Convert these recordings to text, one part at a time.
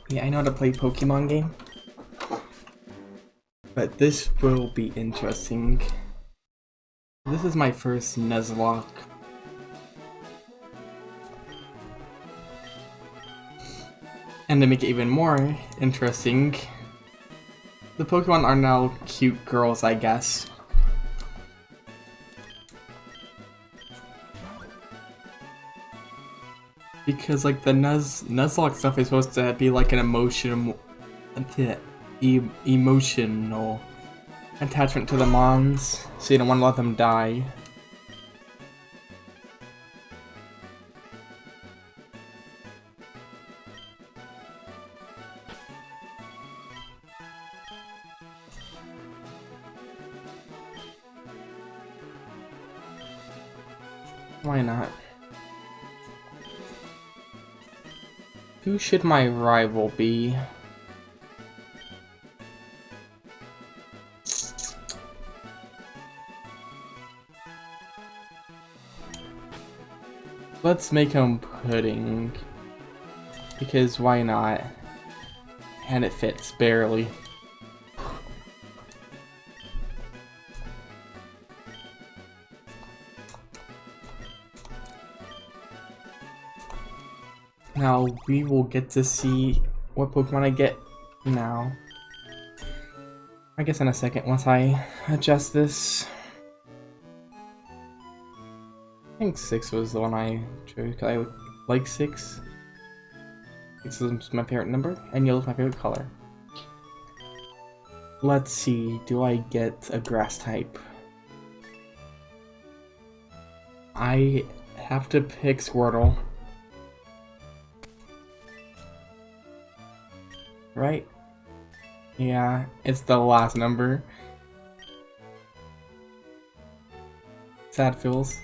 Yeah, I know how to play Pokemon game. But this will be interesting. This is my first Nuzlocke. And to make it even more interesting, the Pokemon are now cute girls, I guess. Because like the Nuzlocke stuff is supposed to be like an emotional attachment to the Mons, so you don't want to let them die. Why not? Who should my rival be? Let's make him Pudding. Because why not? And it fits, barely. Now we will get to see what Pokemon I get now. I guess in a second once I adjust this. I think 6 was the one I chose because I like 6. 6 is my favorite number, and yellow is my favorite color. Let's see, do I get a grass type? I have to pick Squirtle. Right? Yeah, it's the last number. Sad feels.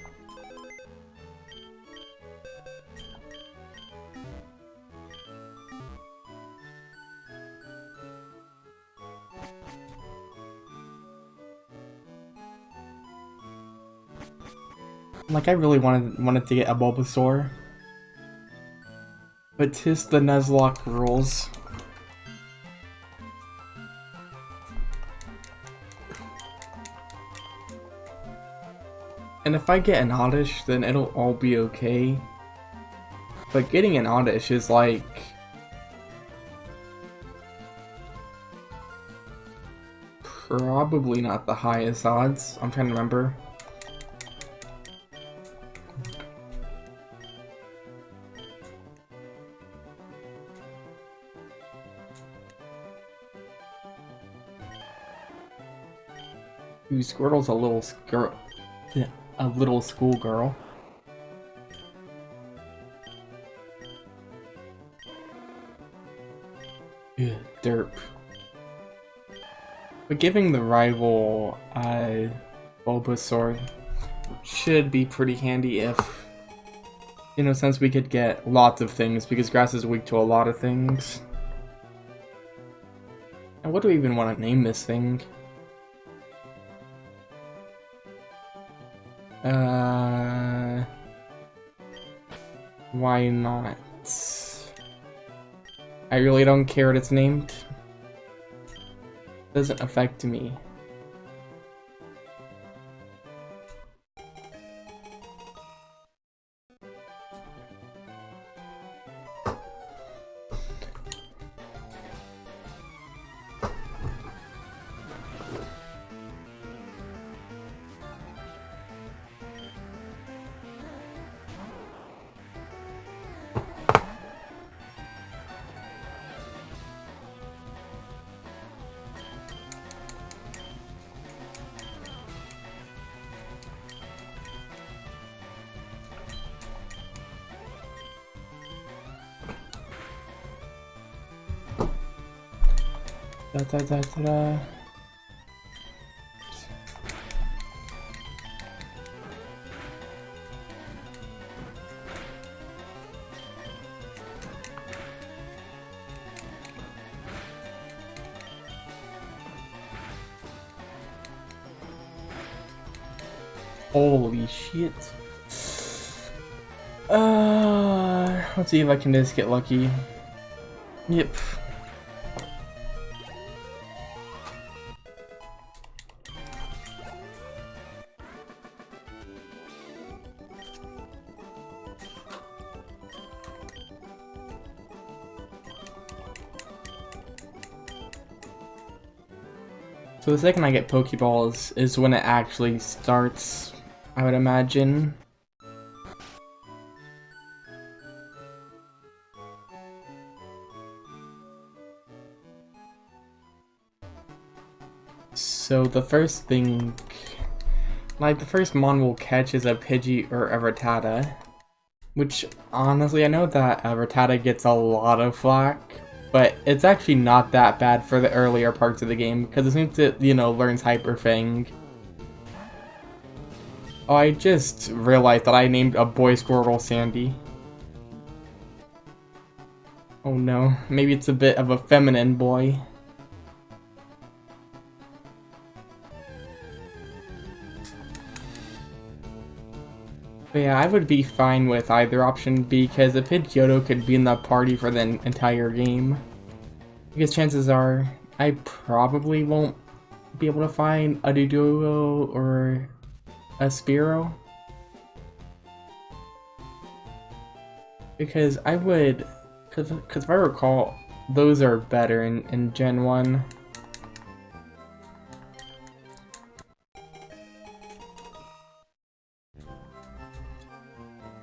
Like, I really wanted to get a Bulbasaur. But 'tis the Nuzlocke rules. And if I get an Oddish, then it'll all be okay. But getting an Oddish is like... probably not the highest odds. I'm trying to remember. Ooh, Squirtle's a little girl. Yeah, a little schoolgirl. Yeah, derp. But giving the rival Bulbasaur should be pretty handy if, you know, since we could get lots of things, because grass is weak to a lot of things. And what do we even want to name this thing? Why not? I really don't care what it's named. Doesn't affect me. Da, da, da, da, da. Holy shit. Let's see if I can just get lucky. Yep. So the second I get Pokeballs is when it actually starts, I would imagine. So the first thing, like the first mon we'll catch is a Pidgey or a Rattata. Which, honestly, I know that Rattata gets a lot of flack, but it's actually not that bad for the earlier parts of the game, because as soon as it, learns Hyper Fang. Oh, I just realized that I named a boy Squirtle Sandy. Oh no, maybe it's a bit of a feminine boy. But yeah, I would be fine with either option because a Pidgeotto could be in the party for the entire game. Because chances are, I probably won't be able to find a Doduo or a Spearow. Because I would, because if I recall, those are better in Gen 1.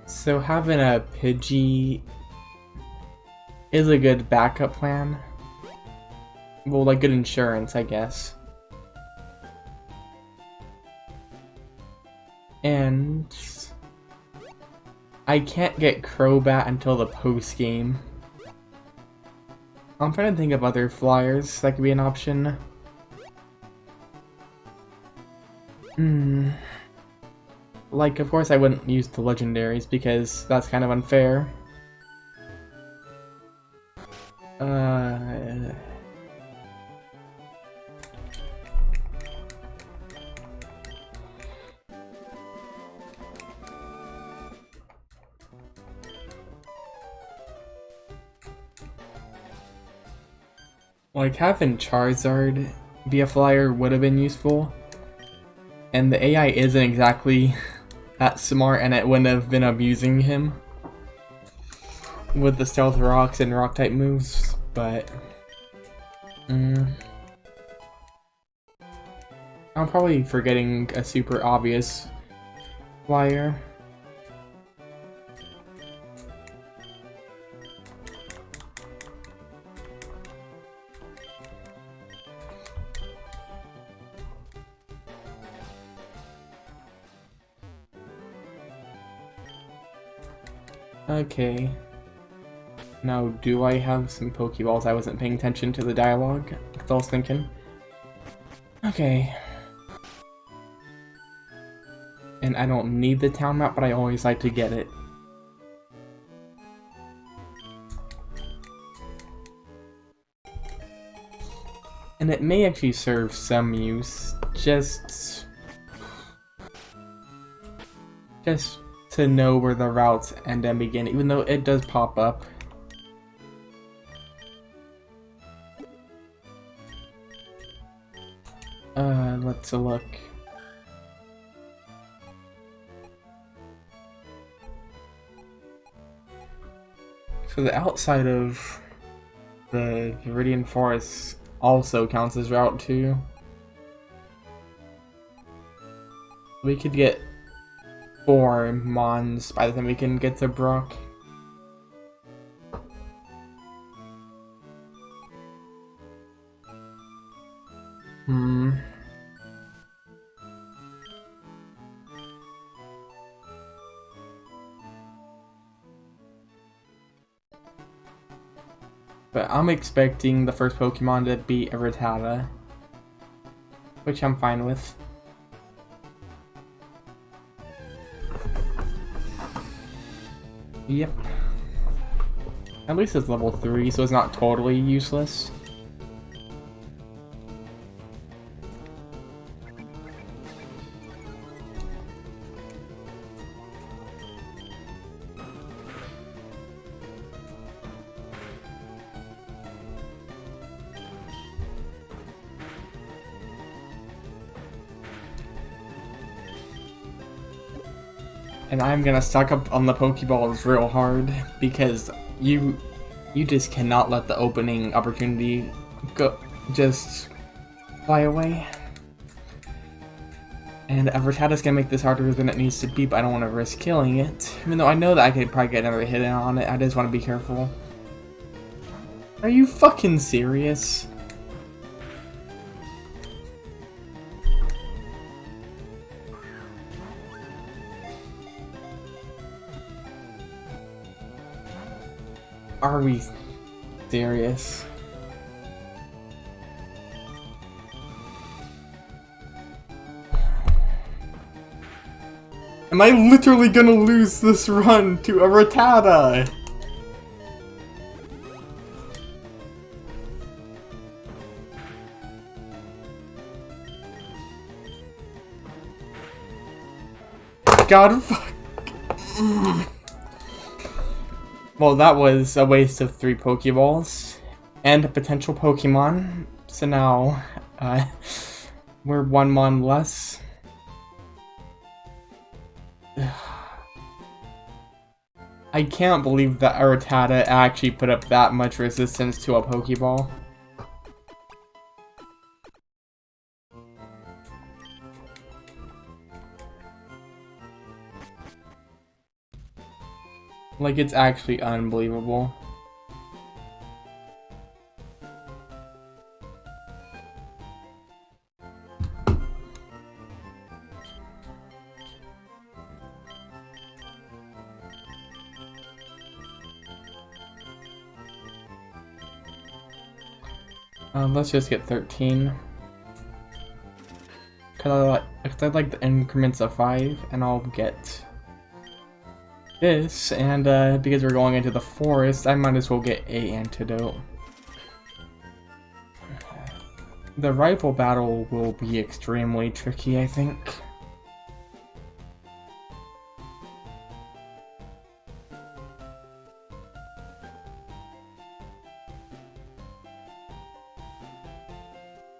So having a Pidgey is a good backup plan. Well, like good insurance, I guess. And I can't get Crobat until the post game. I'm trying to think of other flyers that could be an option. Like, of course I wouldn't use the legendaries because that's kind of unfair. Like, having Charizard be a flyer would have been useful. And the AI isn't exactly that smart, and it wouldn't have been abusing him with the Stealth Rocks and Rock-type moves, but... I'm probably forgetting a super obvious flyer. Okay. Now, do I have some Pokeballs? I wasn't paying attention to the dialogue. That's all I was thinking. Okay. And I don't need the town map, but I always like to get it. And it may actually serve some use, just to know where the routes end and begin, even though it does pop up. Let's look. So the outside of the Viridian Forest also counts as Route 2. We could get 4 Mons by the time we can get to Brock. But I'm expecting the first Pokemon to be a Rattata, which I'm fine with. Yep. At least it's level 3, so it's not totally useless. And I'm gonna stock up on the Pokeballs real hard because you just cannot let the opening opportunity just fly away. And Rattata's gonna make this harder than it needs to be, but I don't want to risk killing it. Even though I know that I could probably get another hit in on it, I just want to be careful. Are you fucking serious? Are we serious? Am I literally gonna lose this run to a Rattata? God fuck. Well, that was a waste of 3 Pokeballs and a potential Pokemon. So now, we're 1 mon less. I can't believe that Rattata actually put up that much resistance to a Pokeball. Like, it's actually unbelievable. Let's just get 13. Cause I like the increments of 5, and I'll get this, and because we're going into the forest, I might as well get a antidote. The rifle battle will be extremely tricky, I think.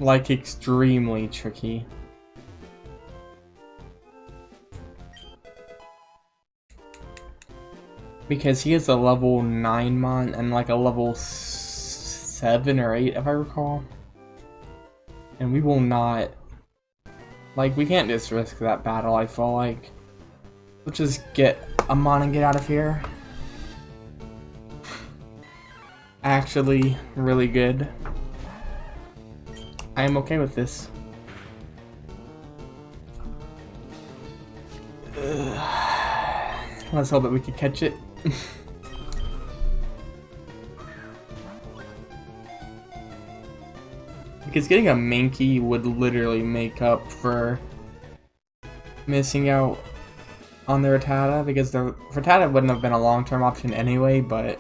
Like, extremely tricky. Because he is a level 9 mon and like a level 7 or 8 if I recall. And we will not... Like, we can't just risk that battle, I feel like. Let's just get a mon and get out of here. Actually, really good. I am okay with this. Let's hope that we can catch it. Because getting a Mankey would literally make up for missing out on the Rattata, because the Rattata wouldn't have been a long-term option anyway, but...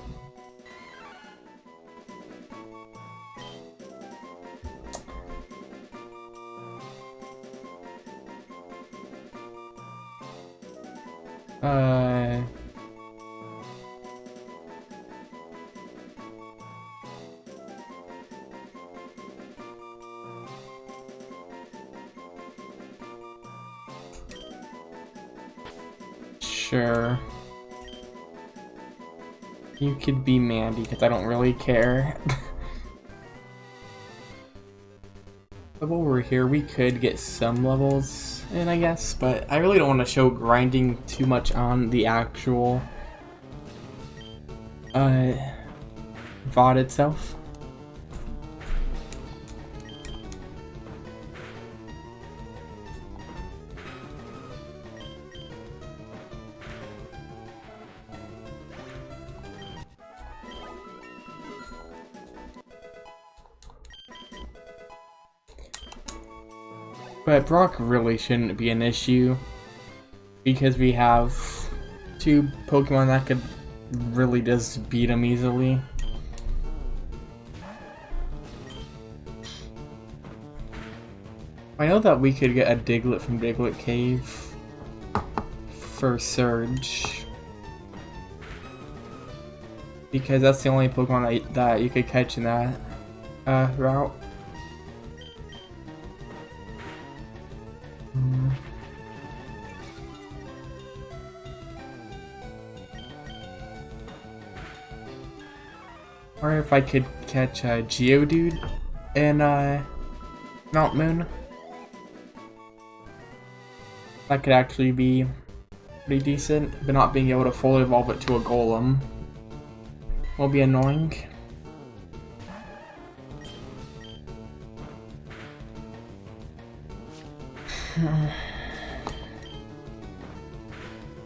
Sure. You could be Mandy, because I don't really care. But while we're here, we could get some levels in, I guess, but I really don't want to show grinding too much on the actual VOD itself. But Brock really shouldn't be an issue, because we have 2 Pokemon that could really just beat him easily. I know that we could get a Diglett from Diglett Cave for Surge, because that's the only Pokemon that you could catch in that route. Or if I could catch a Geodude in Mount Moon. That could actually be pretty decent, but not being able to fully evolve it to a Golem will be annoying.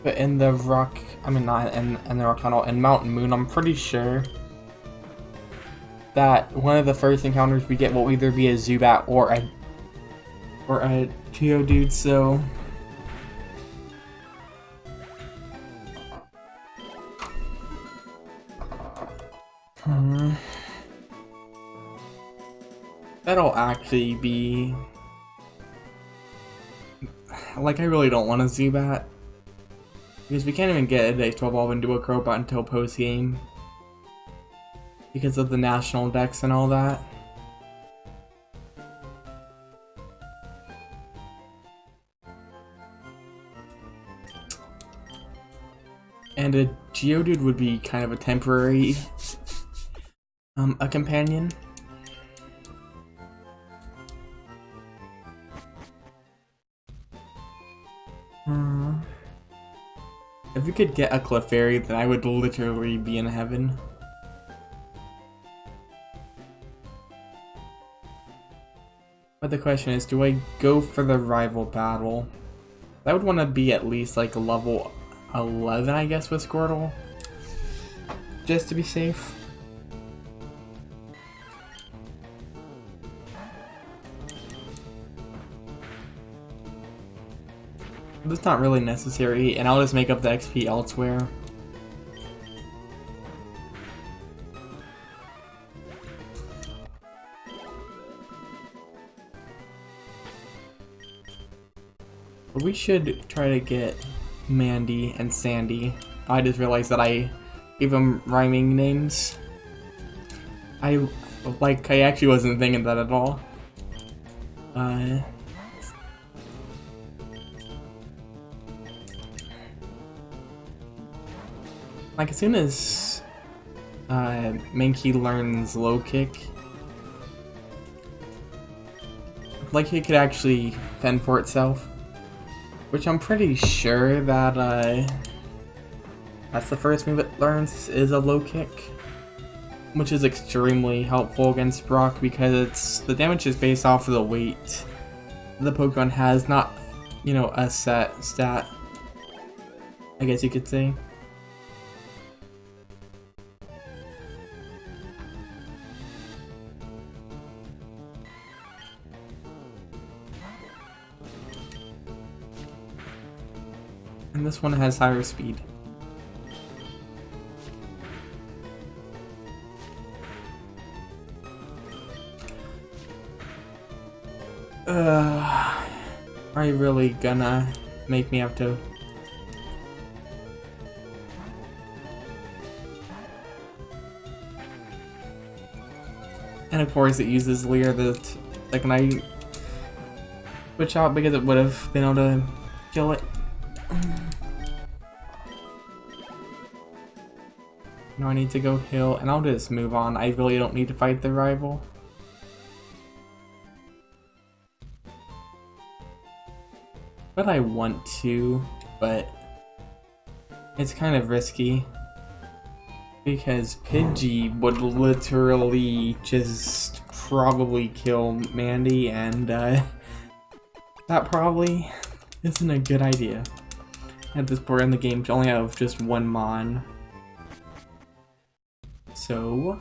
But in the rock, I mean not in the rock tunnel, in Mountain Moon, I'm pretty sure that one of the first encounters we get will either be a Zubat or a Geodude, so that'll actually be like, I really don't want a Zubat because we can't even get a day to evolve into a Crowbot until post game because of the national decks and all that. And a Geodude would be kind of a temporary a companion. If we could get a Clefairy, then I would literally be in heaven. But the question is, do I go for the rival battle? I would want to be at least like level 11, I guess, with Squirtle, just to be safe. That's not really necessary, and I'll just make up the XP elsewhere. But we should try to get Mandy and Sandy. I just realized that I gave them rhyming names. I actually wasn't thinking that at all. Like, as soon as Mankey learns low kick, like, it could actually fend for itself, which I'm pretty sure that that's the first move it learns, is a low kick, which is extremely helpful against Brock because the damage is based off of the weight the Pokemon has, not, you know, a set stat, I guess you could say. And this one has higher speed. Are you really gonna make me have to? And of course it uses Leer that can I switch out because it would have been able to kill it. Now I need to go heal, and I'll just move on. I really don't need to fight the rival. But I want to, but it's kind of risky. Because Pidgey would literally just probably kill Mandy, and that probably isn't a good idea. At this point in the game, to only have just one Mon. So,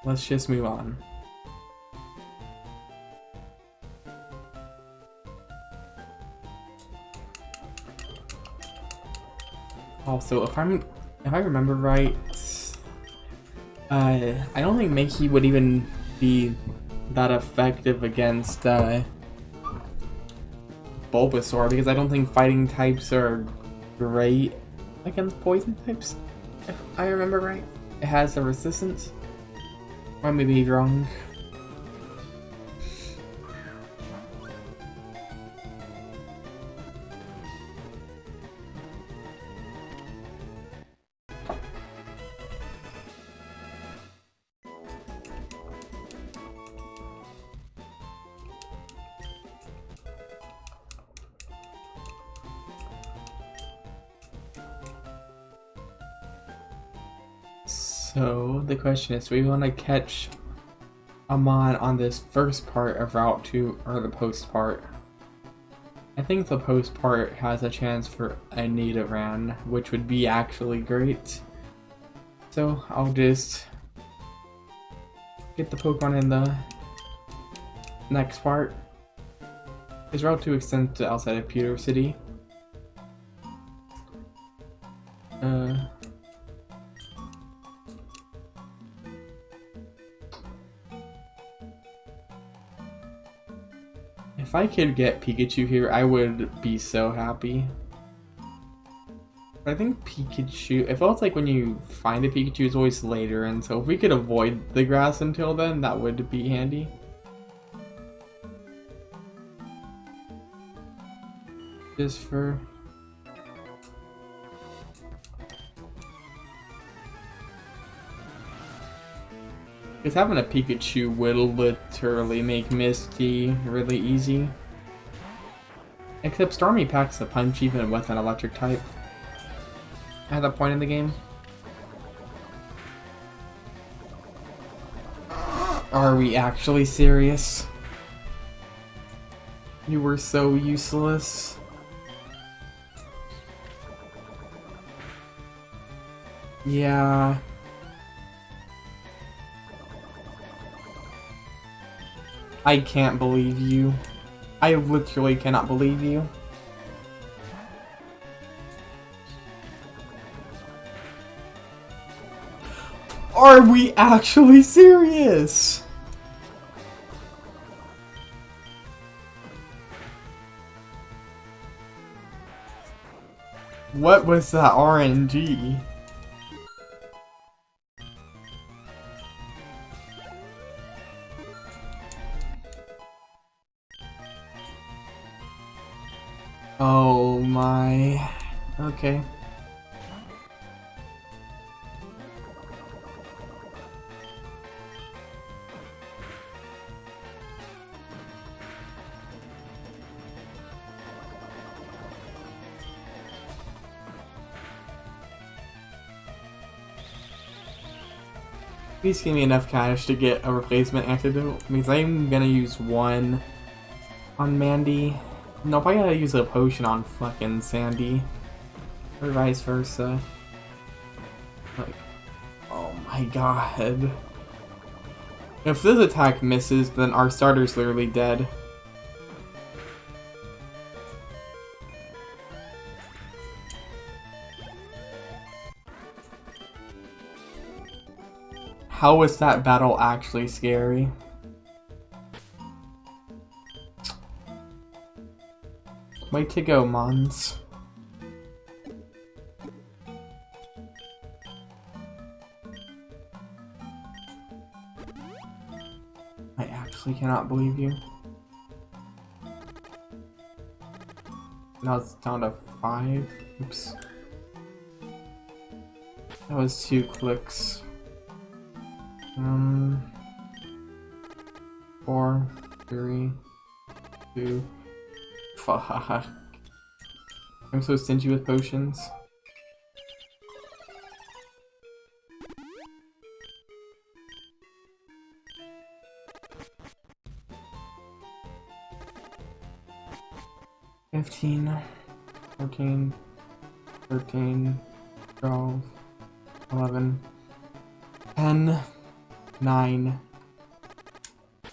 let's just move on. Also, if I remember right, I don't think Mankey would even be that effective against Bulbasaur, because I don't think fighting types are great against poison types, if I remember right. It has a resistance. I may be wrong. So the question is, do we want to catch Amon on this first part of Route 2 or the post part? I think the post part has a chance for a Nidoran, which would be actually great. So I'll just get the Pokemon in the next part. His Route 2 extends to outside of Pewter City. If I could get Pikachu here, I would be so happy. But I think Pikachu, it felt like when you find a Pikachu is always later, and so if we could avoid the grass until then, that would be handy. Just for... because having a Pikachu will literally make Misty really easy. Except Stormy packs a punch even with an electric type at that point in the game. Are we actually serious? You were so useless. Yeah. I can't believe you. I literally cannot believe you. Are we actually serious? What was that RNG? Oh my... okay. Please give me enough cash to get a replacement antidote, because I'm gonna use one on Mandy. Nope, I gotta use a potion on fucking Sandy. Or vice versa. Like, oh my god. If this attack misses, then our starter's literally dead. How is that battle actually scary? Way to go, Mons. I actually cannot believe you. Now it's down to 5. Oops. That was 2 clicks. 4, 3, 2. Fuck. I'm so stingy with potions. $15, 14, 13, 12, 11, 10, 9.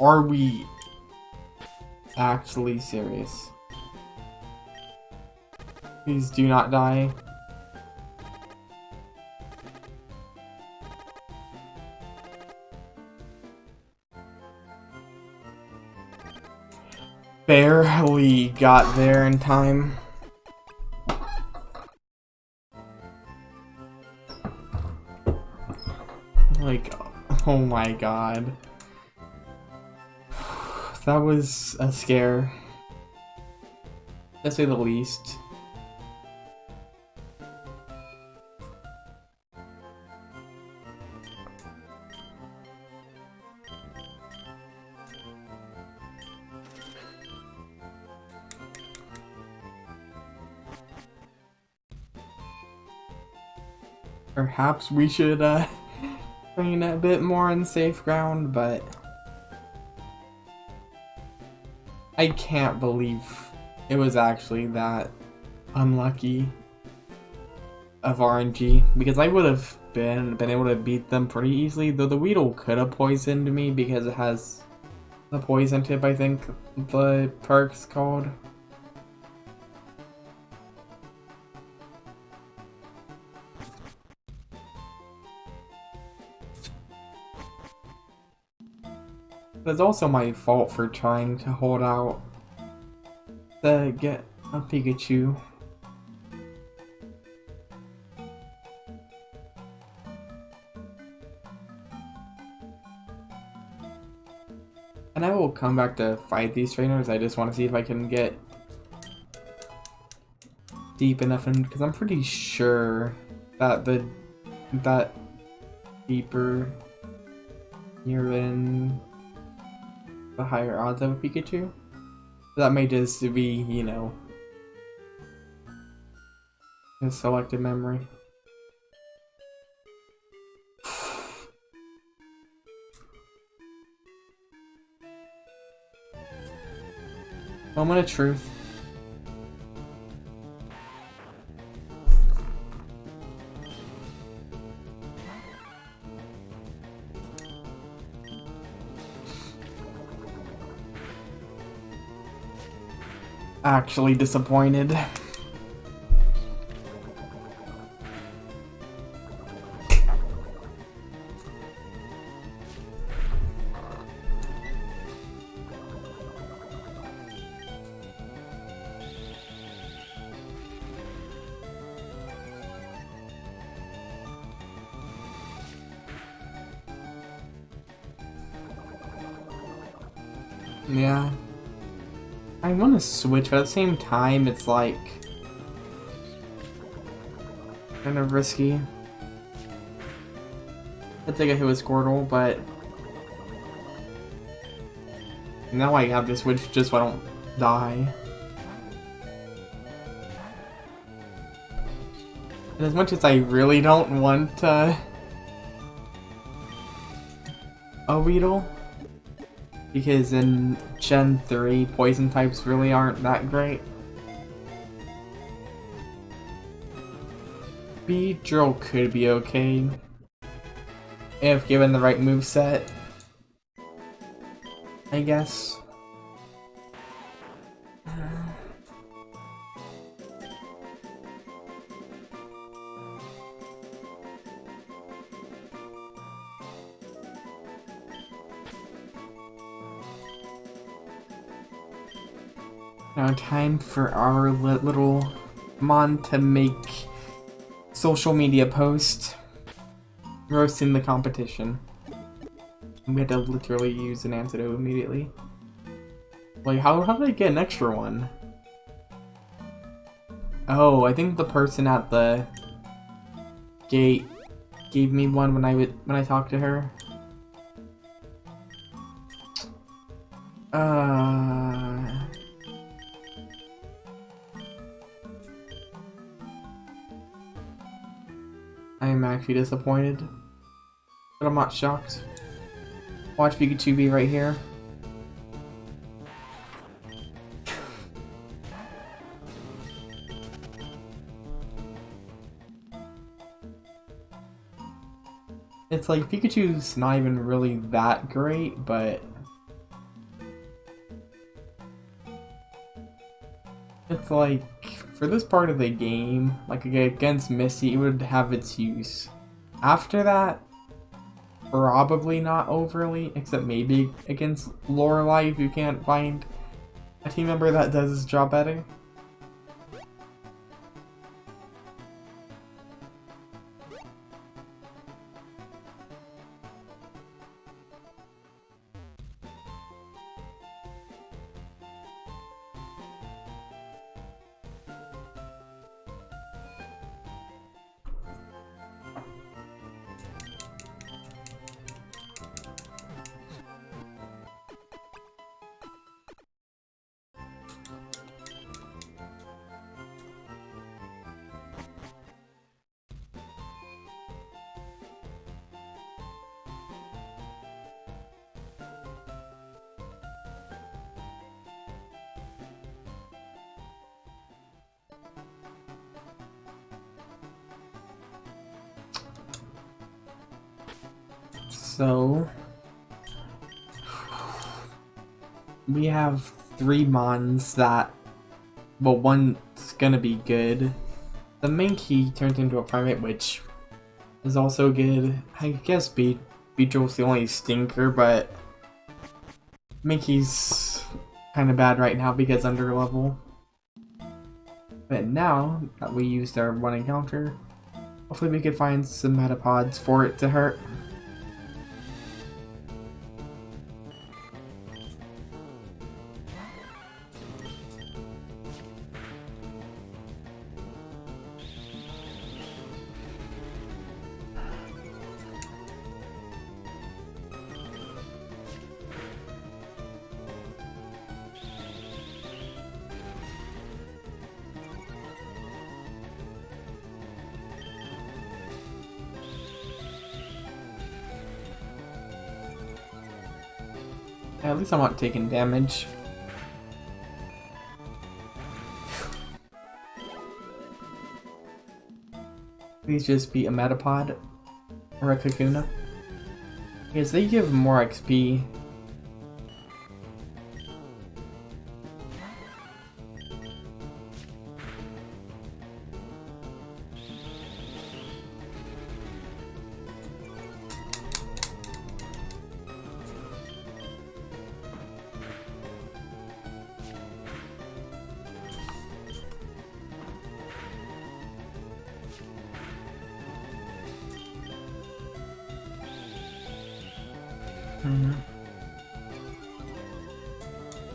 Are we actually serious? Please do not die. Barely got there in time. Like, oh my god. That was a scare, to say the least. Perhaps we should train a bit more on safe ground, but I can't believe it was actually that unlucky of RNG, because I would have been able to beat them pretty easily, though the Weedle could have poisoned me because it has the poison tip, I think the perk's called. But it's also my fault for trying to hold out to get a Pikachu. And I will come back to fight these trainers. I just want to see if I can get deep enough in, because I'm pretty sure that that deeper you're in, the higher odds of a Pikachu. That may just be, you know, a selective memory. Moment of truth. Actually disappointed. Yeah. I want to switch, but at the same time, it's like kind of risky. I think I hit with Squirtle, but now I have to switch just so I don't die. And as much as I really don't want a Weedle, because in Gen 3, poison types really aren't that great. Beedrill could be okay if given the right moveset, I guess. Now time for our little mon to make social media post roasting the competition. We had to literally use an antidote immediately. Like, how did I get an extra one? Oh, I think the person at the gate gave me one when I talked to her. I am actually disappointed, but I'm not shocked. Watch Pikachu be right here. It's like Pikachu's not even really that great, but it's like for this part of the game, like against Misty, it would have its use. After that, probably not overly, except maybe against Lorelei if you can't find a team member that does his job better. So we have 3 mons that, well, one's gonna be good. The main key turned into a private, which is also good. I guess Beetro's the only stinker, but Mickey's kind of bad right now because under level. But now that we used our one encounter, hopefully we could find some metapods for it to hurt. At least I'm not taking damage. Please just be a Metapod or a Kakuna. Because they give more XP.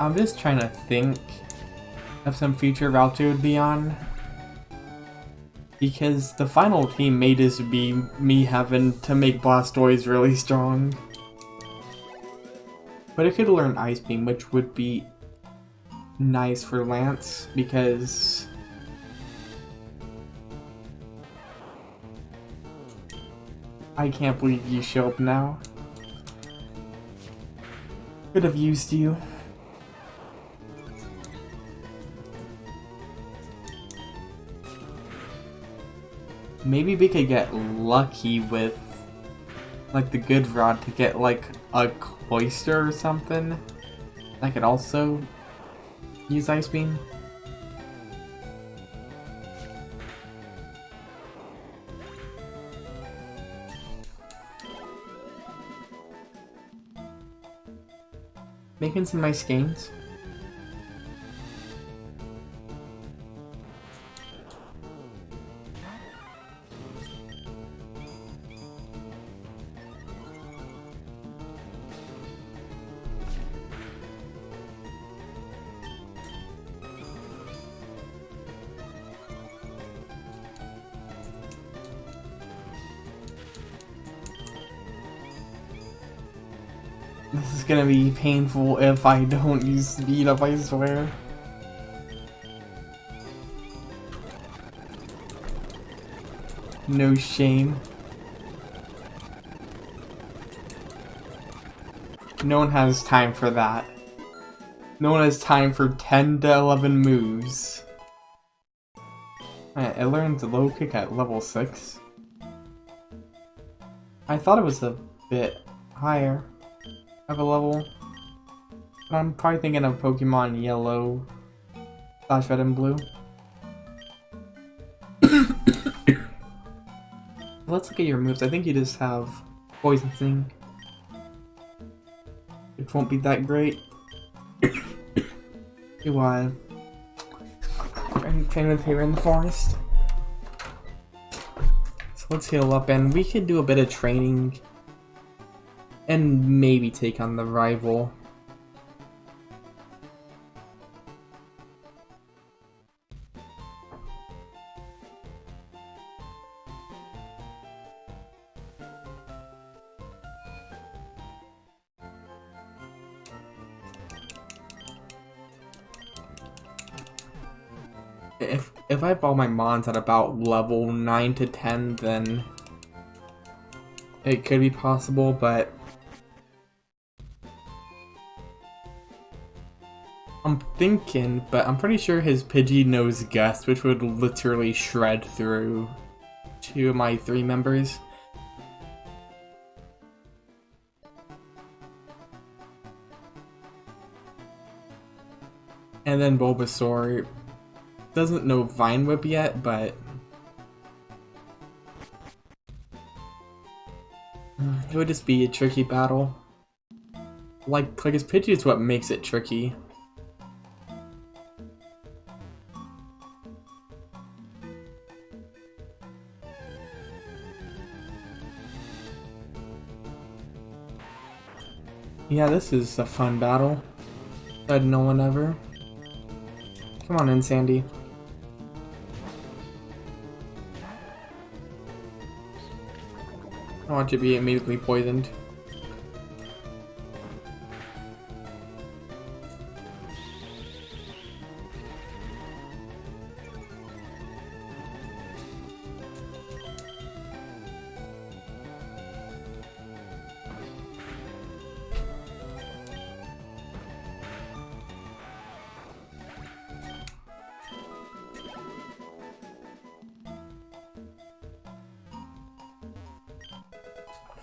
I'm just trying to think of some future routes it would be on. Because the final team may just be me having to make Blastoise really strong. But it could learn Ice Beam, which would be nice for Lance, because I can't believe you show up now. Could have used you. Maybe we could get lucky with like the good rod to get like a cloister or something. I could also use Ice Beam. Making some nice gains. This is gonna be painful if I don't use speed up, I swear. No shame. No one has time for that. No one has time for 10 to 11 moves. It learns low kick at level 6. I thought it was a bit higher of a level. But I'm probably thinking of Pokemon Yellow / Red and Blue. Let's look at your moves. I think you just have Poison Sting. It won't be that great. You train with here in the forest. So let's heal up, and we could do a bit of training and maybe take on the rival. If I have all my mons at about level 9 to 10, then it could be possible, but I'm thinking, but I'm pretty sure his Pidgey knows Gust, which would literally shred through 2 of my 3 members. And then Bulbasaur doesn't know Vine Whip yet, but it would just be a tricky battle. Like his Pidgey is what makes it tricky. Yeah, this is a fun battle. Said no one ever. Come on in, Sandy. I want you to be immediately poisoned.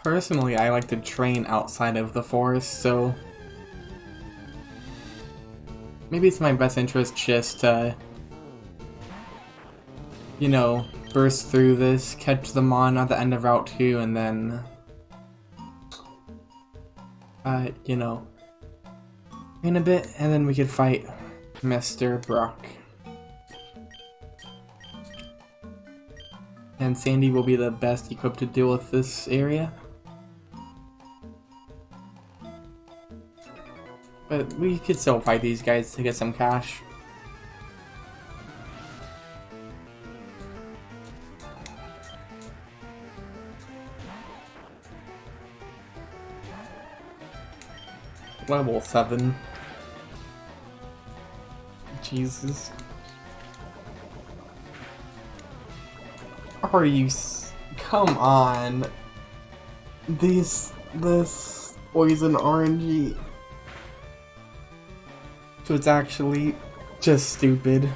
Personally, I like to train outside of the forest, so maybe it's in my best interest just to, you know, burst through this, catch them on at the end of Route 2, and then, you know, in a bit, and then we could fight Mr. Brock. And Sandy will be the best equipped to deal with this area. But we could still fight these guys to get some cash. Level 7. Jesus. Are you come on. This poison RNG. So it's actually just stupid.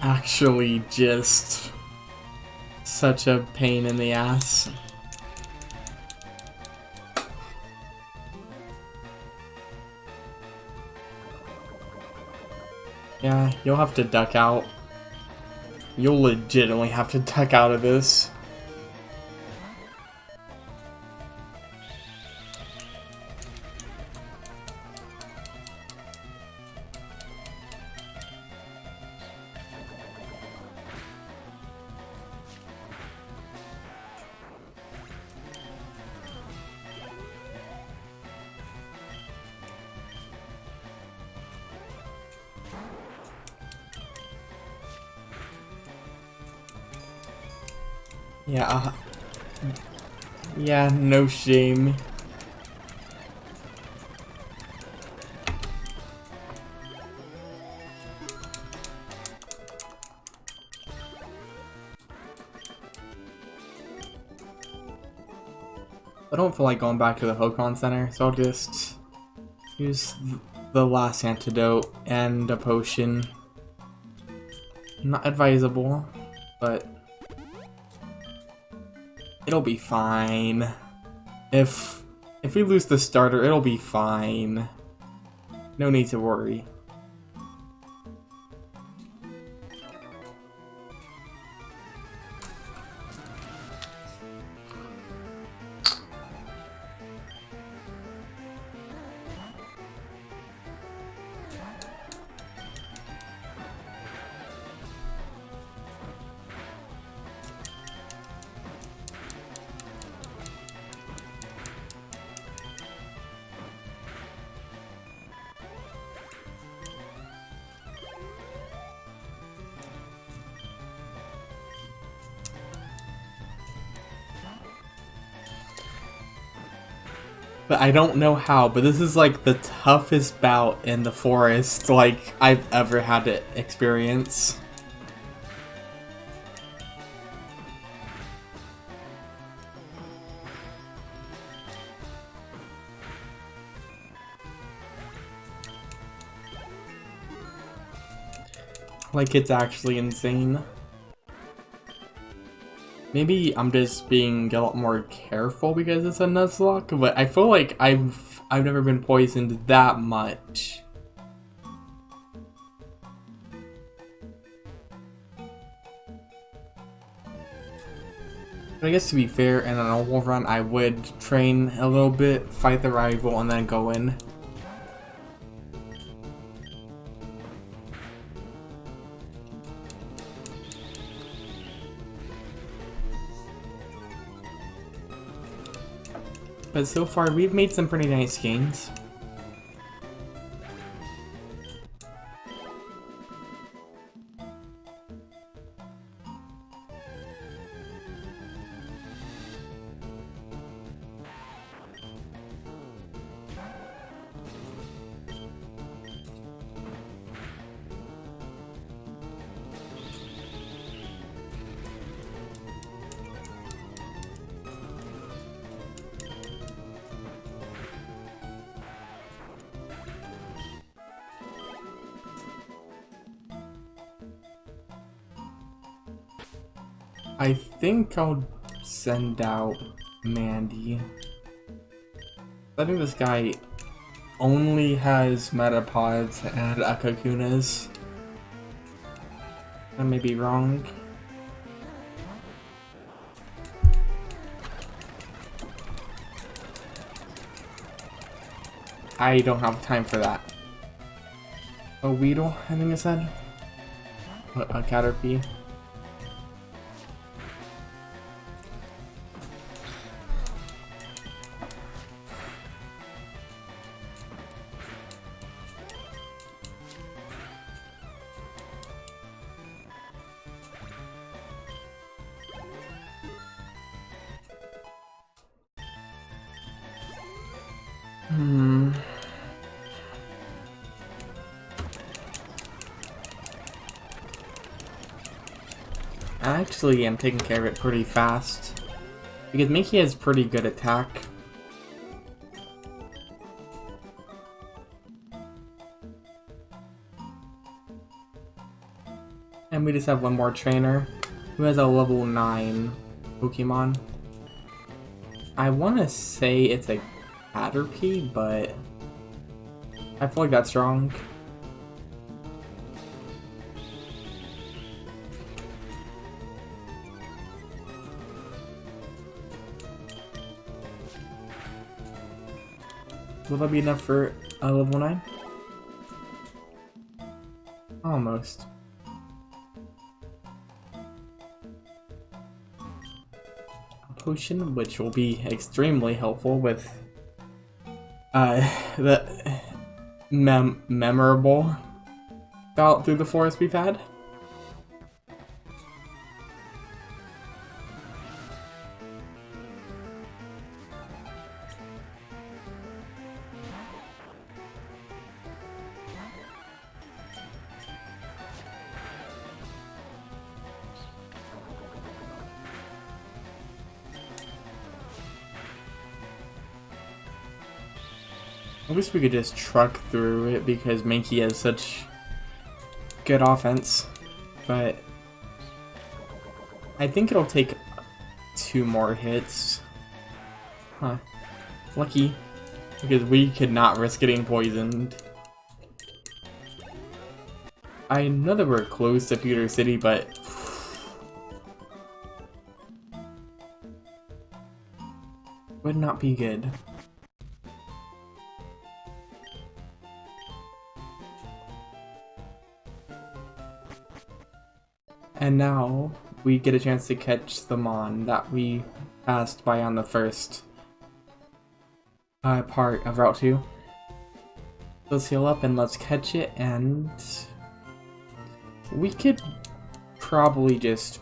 Actually just such a pain in the ass. Yeah, you'll have to duck out. You'll legitimately have to duck out of this. Yeah. Yeah, no shame. I don't feel like going back to the Pokemon Center, so I'll just use the last antidote and a potion. Not advisable, but it'll be fine. If we lose the starter, it'll be fine. No need to worry. But I don't know how, but this is like the toughest bout in the forest like I've ever had to experience. Like, it's actually insane. Maybe I'm just being a lot more careful because it's a Nuzlocke, but I feel like I've never been poisoned that much. But I guess to be fair, in a normal run, I would train a little bit, fight the rival, and then go in. But so far, we've made some pretty nice gains. I think I'll send out Mandy. I think this guy only has Metapods and Akakunas. I may be wrong. I don't have time for that. A Weedle, I think I said. A Caterpie. Actually, I'm taking care of it pretty fast. Because Mickey has pretty good attack. And we just have one more trainer who has a level 9 Pokemon. I want to say it's a Caterpie, but I feel like that's wrong. Will that be enough for a level 9? Almost. A potion, which will be extremely helpful with the memorable bout through the forest we've had. I wish we could just truck through it because Mankey has such good offense, but I think it'll take 2 more hits. Huh. Lucky, because we could not risk getting poisoned. I know that we're close to Pewter City, but would not be good. And now we get a chance to catch the Mon that we passed by on the first part of Route 2. Let's heal up and let's catch it, and we could probably just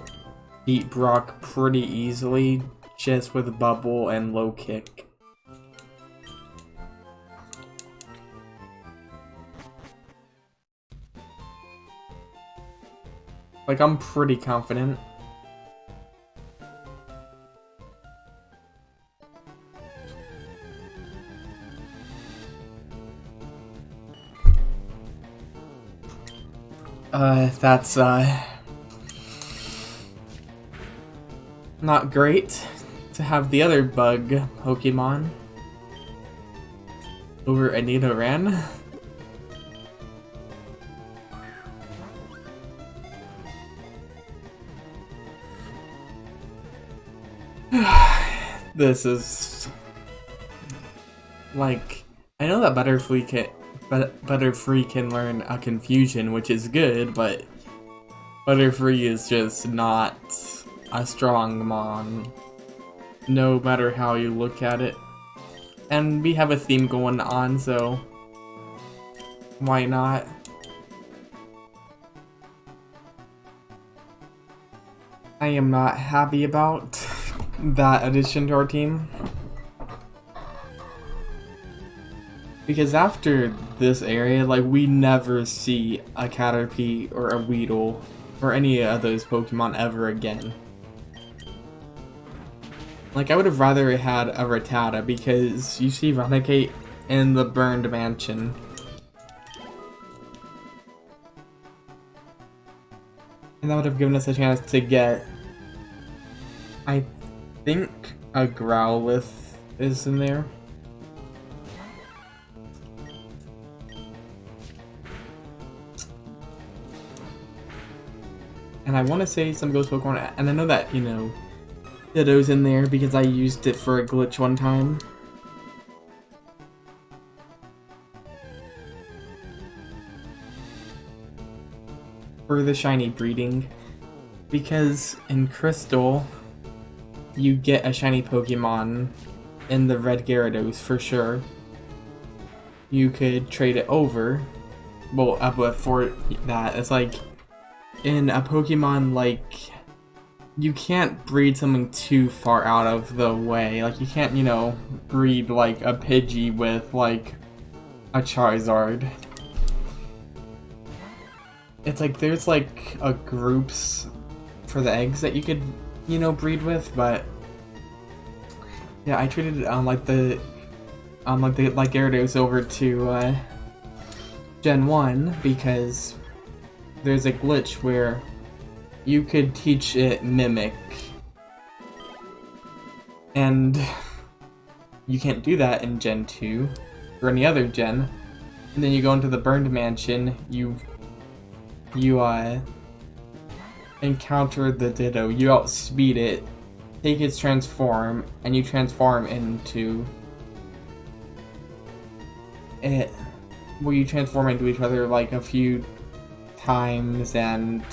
beat Brock pretty easily just with Bubble and Low Kick. Like, I'm pretty confident. That's, not great to have the other bug Pokemon over a Nidoran. This is like, I know that Butterfree can learn a confusion, which is good, but Butterfree is just not a strong mon, no matter how you look at it. And we have a theme going on, so why not? I am not happy about that addition to our team. Because after this area, like, we never see a Caterpie or a Weedle or any of those Pokemon ever again. Like, I would have rather had a Rattata because you see Renegade in the Burned Mansion. And that would have given us a chance to get, I think, a Growlithe is in there. And I want to say some Ghost Pokemon, and I know that, you know, Ditto's in there because I used it for a glitch one time. For the shiny breeding. Because in Crystal, you get a shiny Pokemon in the red Gyarados for sure. You could trade it over. Well, but for that, it's like, in a Pokemon, like, you can't breed something too far out of the way. Like, you can't, you know, breed, like, a Pidgey with, like, a Charizard. It's like, there's, like, groups for the eggs that you could, you know, breed with, but yeah, I traded, like Gyarados over to, Gen 1 because there's a glitch where you could teach it Mimic, and you can't do that in Gen 2 or any other gen. And then you go into the Burned Mansion, you encounter the Ditto, you outspeed it, take its transform, and you transform into it. Well, you transform into each other like a few times, and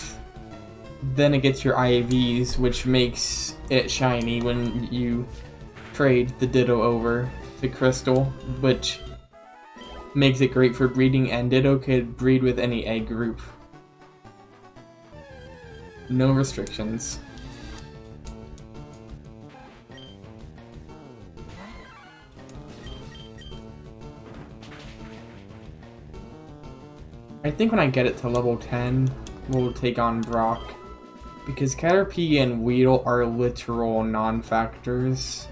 then it gets your IVs, which makes it shiny when you trade the Ditto over to Crystal, which makes it great for breeding, and Ditto could breed with any egg group. No restrictions. I think when I get it to level 10, we'll take on Brock. Because Caterpie and Weedle are literal non-factors.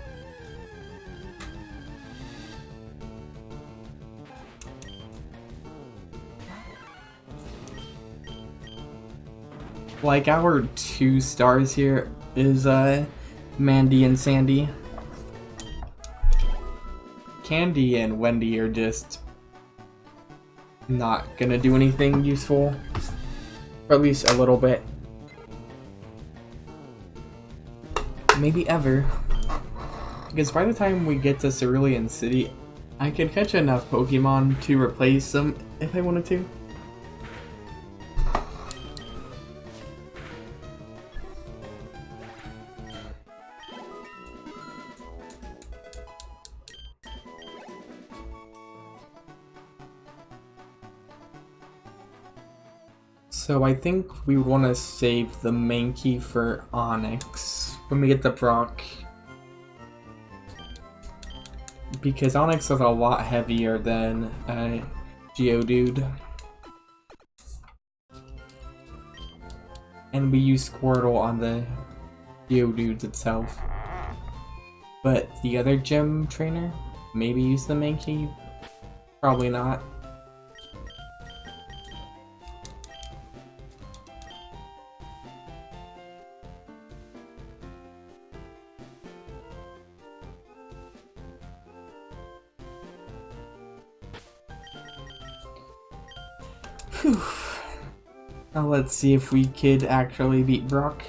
Like, our 2 stars here is Mandy and Sandy. Candy and Wendy are just not gonna do anything useful, or at least a little bit. Maybe ever. Because by the time we get to Cerulean City, I can catch enough Pokemon to replace them if I wanted to. So I think we would want to save the main key for Onyx when we get the Brock. Because Onyx is a lot heavier than Geodude. and we use Squirtle on the Geodudes itself. But the other gym trainer, maybe use the Mankey? Probably not. Whew. Now let's see if we could actually beat Brock.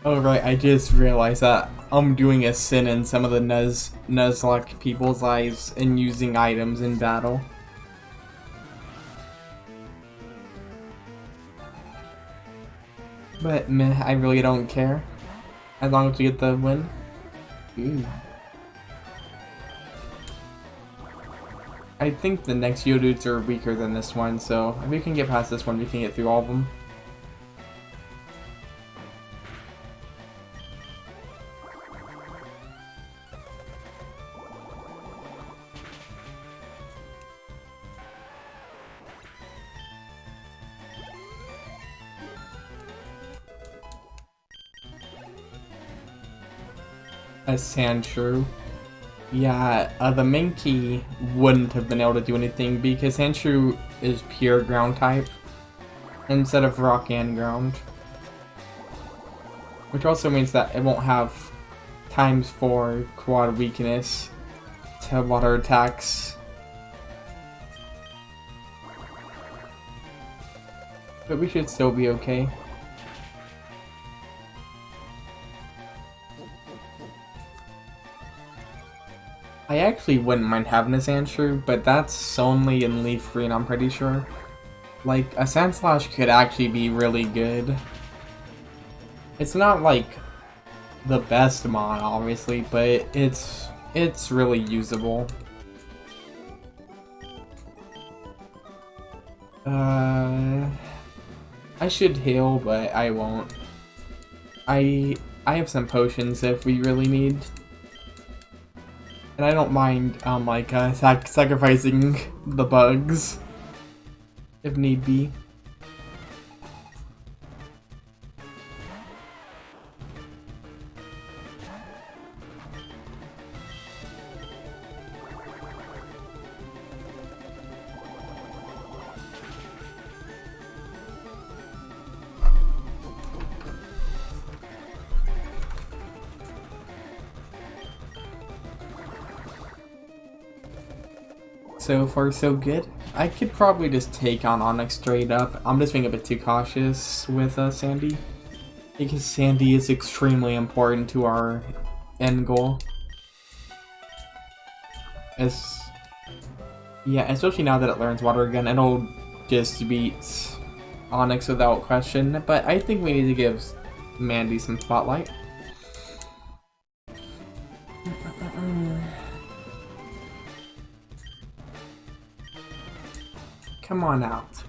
Oh right, I just realized that I'm doing a sin in some of the Nuzlocke people's eyes and using items in battle. But meh, I really don't care. As long as we get the win. Ooh. I think the next Geodudes are weaker than this one, so if we can get past this one, we can get through all of them. A Sandshrew. Yeah, the Mankey wouldn't have been able to do anything because Sandshrew is pure ground type instead of rock and ground. Which also means that it won't have ×4 quad weakness to water attacks. But we should still be okay. I actually wouldn't mind having a Sandshrew, but that's only in Leaf Green, I'm pretty sure. Like, a Sandslash could actually be really good. It's not like the best mod, obviously, but it's really usable. I should heal, but I won't. I have some potions if we really need. And I don't mind, sacrificing the bugs, if need be. So far so good. I could probably just take on Onyx straight up. I'm just being a bit too cautious with Sandy. Because Sandy is extremely important to our end goal. Yeah, especially now that it learns Water Gun, it'll just beat Onyx without question. But I think we need to give Mandy some spotlight. Come on out.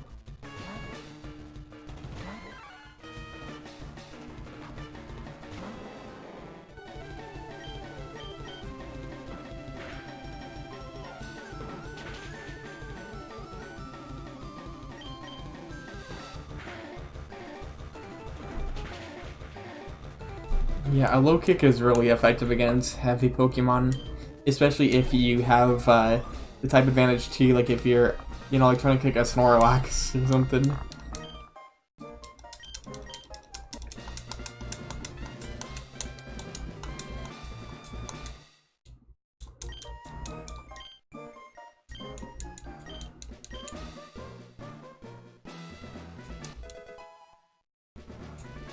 Yeah, a low kick is really effective against heavy Pokemon, especially if you have the type advantage too, like if you're, you know, like trying to kick a Snorlax or something.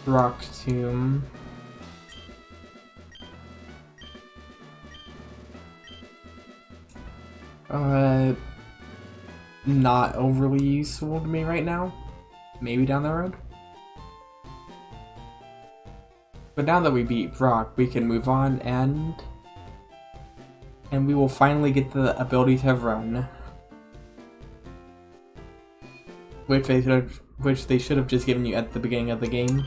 Rock Tomb. Not overly useful to me right now. Maybe down the road. But now that we beat Brock, we can move on and we will finally get the ability to run. Which they should have just given you at the beginning of the game.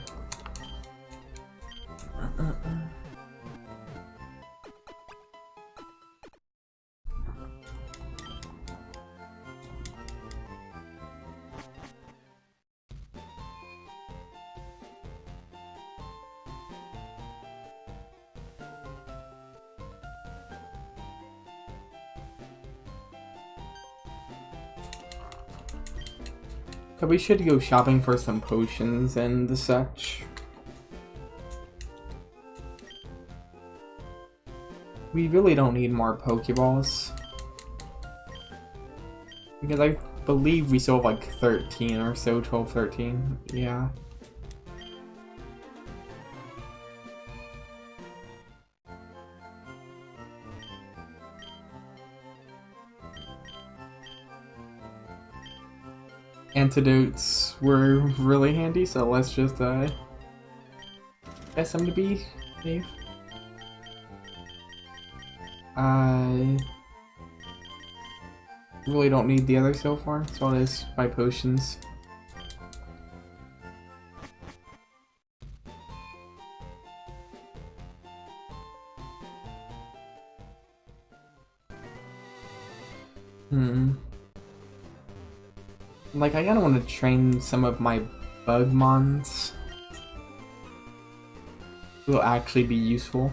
But we should go shopping for some potions and the such. We really don't need more Pokeballs. Because I believe we still have like 13 or so, 12, 13. Yeah. Antidotes were really handy, so let's just get some to be safe. I really don't need the other so far, so I'll just buy potions. Like, I kinda want to train some of my Bugmons. Will actually be useful.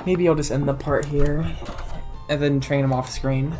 Maybe I'll just end the part here and then train them off screen.